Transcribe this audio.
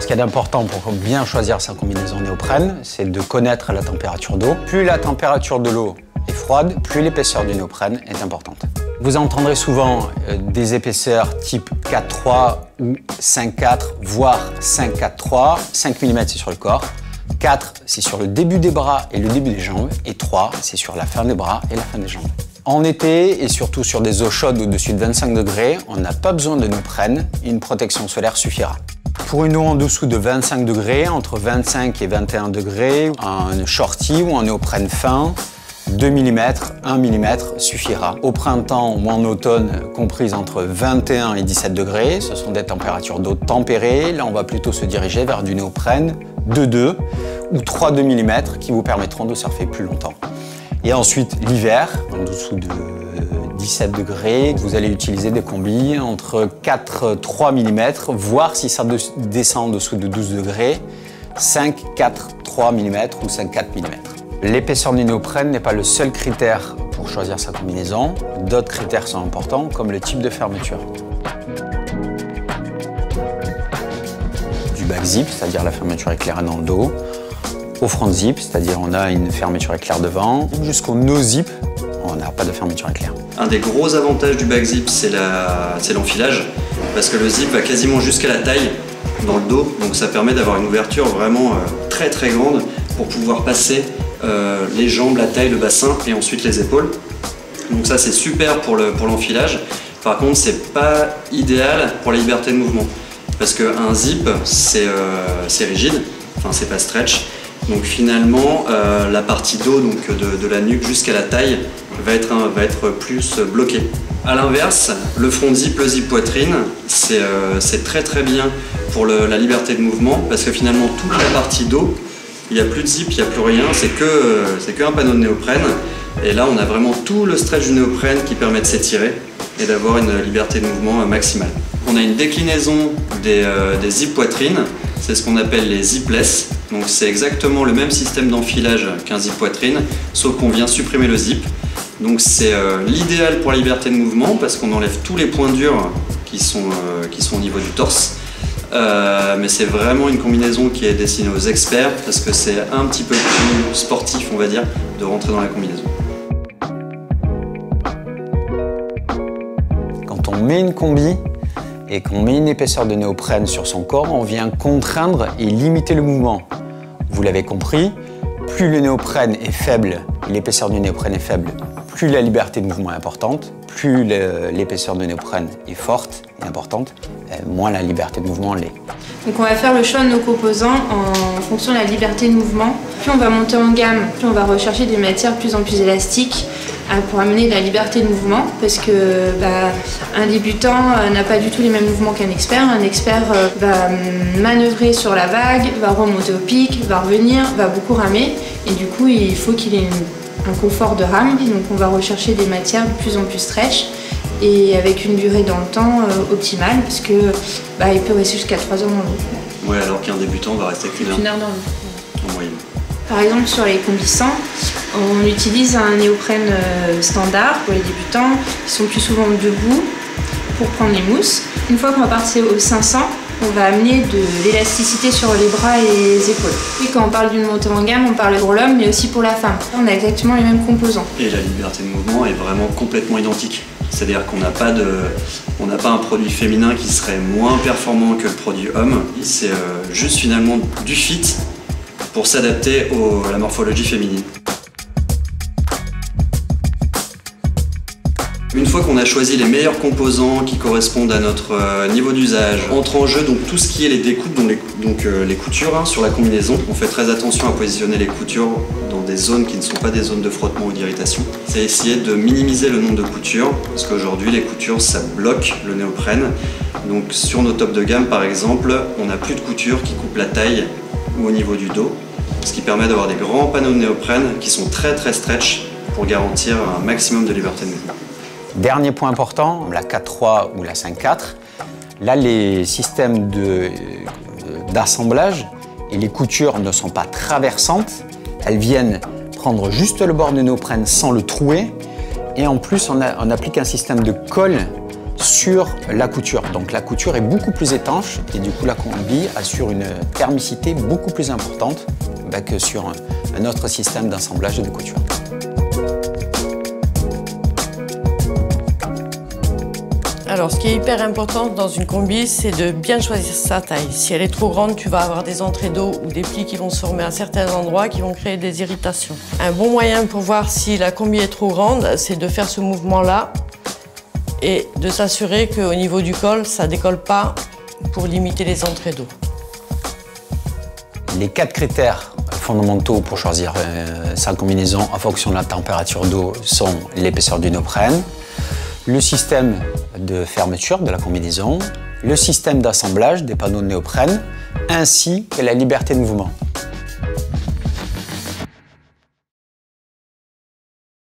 qu'il y a d'important pour bien choisir sa combinaison néoprène, c'est de connaître la température d'eau. Plus la température de l'eau est froide, plus l'épaisseur du néoprène est importante. Vous entendrez souvent des épaisseurs type 4,3 ou 5,4, voire 5,4,3. 5 mm c'est sur le corps, 4 c'est sur le début des bras et le début des jambes, et 3 c'est sur la fin des bras et la fin des jambes. En été, et surtout sur des eaux chaudes au-dessus de 25 degrés, on n'a pas besoin de néoprène, une protection solaire suffira. Pour une eau en dessous de 25 degrés, entre 25 et 21 degrés, un shorty ou un néoprène fin, 2 mm, 1 mm suffira. Au printemps ou en automne, comprises entre 21 et 17 degrés, ce sont des températures d'eau tempérées. Là, on va plutôt se diriger vers du néoprène de 2 ou 3,2 mm qui vous permettront de surfer plus longtemps. Et ensuite, l'hiver, en dessous de 17 degrés, vous allez utiliser des combis entre 4,3 mm, voire si ça descend en dessous de 12 degrés, 5,4,3 mm ou 5,4 mm. L'épaisseur du néoprène n'est pas le seul critère pour choisir sa combinaison. D'autres critères sont importants, comme le type de fermeture. Du back zip, c'est-à-dire la fermeture éclairée dans le dos, au front zip, c'est-à-dire on a une fermeture éclair devant, jusqu'au no zip, on n'a pas de fermeture éclair. Un des gros avantages du back zip, c'est l'enfilage, parce que le zip va quasiment jusqu'à la taille dans le dos, donc ça permet d'avoir une ouverture vraiment très très grande pour pouvoir passer les jambes, la taille, le bassin et ensuite les épaules. Donc ça c'est super pour l'enfilage. Par contre c'est pas idéal pour la liberté de mouvement parce qu'un zip c'est rigide, enfin c'est pas stretch. Donc finalement la partie dos donc de la nuque jusqu'à la taille va être plus bloquée. A l'inverse, le front zip, le zip poitrine, c'est très très bien pour la liberté de mouvement parce que finalement toute la partie dos, il n'y a plus de zip, il n'y a plus rien, c'est que un panneau de néoprène. Et là, on a vraiment tout le stretch du néoprène qui permet de s'étirer et d'avoir une liberté de mouvement maximale. On a une déclinaison des zip poitrine, c'est ce qu'on appelle les zipless. Donc c'est exactement le même système d'enfilage qu'un zip poitrine, sauf qu'on vient supprimer le zip. Donc c'est l'idéal pour la liberté de mouvement parce qu'on enlève tous les points durs qui sont au niveau du torse. Mais c'est vraiment une combinaison qui est destinée aux experts parce que c'est un petit peu plus sportif, on va dire, de rentrer dans la combinaison. Quand on met une combi et qu'on met une épaisseur de néoprène sur son corps, on vient contraindre et limiter le mouvement. Vous l'avez compris, plus le néoprène est faible, l'épaisseur du néoprène est faible, plus la liberté de mouvement est importante, plus l'épaisseur de néoprène est forte et importante, moins la liberté de mouvement l'est. Donc on va faire le choix de nos composants en fonction de la liberté de mouvement. Plus on va monter en gamme, plus on va rechercher des matières de plus en plus élastiques pour amener de la liberté de mouvement parce que un débutant n'a pas du tout les mêmes mouvements qu'un expert. Un expert va manœuvrer sur la vague, va remonter au pic, va revenir, va beaucoup ramer et du coup il faut qu'il ait un confort de rame. Donc on va rechercher des matières de plus en plus stretch et avec une durée dans le temps optimale parce que il peut rester jusqu'à 3 heures dans l'eau. Ouais, alors qu'un débutant va rester qu'une heure dans l'eau. En moyenne. Par exemple, sur les combissants, on utilise un néoprène standard pour les débutants qui sont plus souvent debout pour prendre les mousses. Une fois qu'on va passer au 500, on va amener de l'élasticité sur les bras et les épaules. Oui, quand on parle d'une montée en gamme, on parle pour l'homme, mais aussi pour la femme. On a exactement les mêmes composants. Et la liberté de mouvement est vraiment complètement identique. C'est-à-dire qu'on n'a pas un produit féminin qui serait moins performant que le produit homme. C'est juste finalement du fit pour s'adapter à la morphologie féminine. Une fois qu'on a choisi les meilleurs composants qui correspondent à notre niveau d'usage, entre en jeu donc tout ce qui est les découpes, donc les coutures sur la combinaison. On fait très attention à positionner les coutures dans des zones qui ne sont pas des zones de frottement ou d'irritation. C'est essayer de minimiser le nombre de coutures, parce qu'aujourd'hui les coutures ça bloque le néoprène. Donc sur nos tops de gamme par exemple, on n'a plus de coutures qui coupent la taille ou au niveau du dos, ce qui permet d'avoir des grands panneaux de néoprène qui sont très très stretch pour garantir un maximum de liberté de mouvement. Dernier point important, la 4.3 ou la 5.4, là les systèmes d'assemblage et les coutures ne sont pas traversantes, elles viennent prendre juste le bord du néoprène sans le trouer et en plus on applique un système de colle sur la couture. Donc la couture est beaucoup plus étanche et du coup la combi assure une thermicité beaucoup plus importante que sur un autre système d'assemblage et de couture. Alors, ce qui est hyper important dans une combi, c'est de bien choisir sa taille. Si elle est trop grande, tu vas avoir des entrées d'eau ou des plis qui vont se former à certains endroits qui vont créer des irritations. Un bon moyen pour voir si la combi est trop grande, c'est de faire ce mouvement-là et de s'assurer qu'au niveau du col, ça ne décolle pas pour limiter les entrées d'eau. Les 4 critères fondamentaux pour choisir sa combinaison en fonction de la température d'eau sont l'épaisseur du néoprène, le système de fermeture de la combinaison, le système d'assemblage des panneaux de néoprène, ainsi que la liberté de mouvement.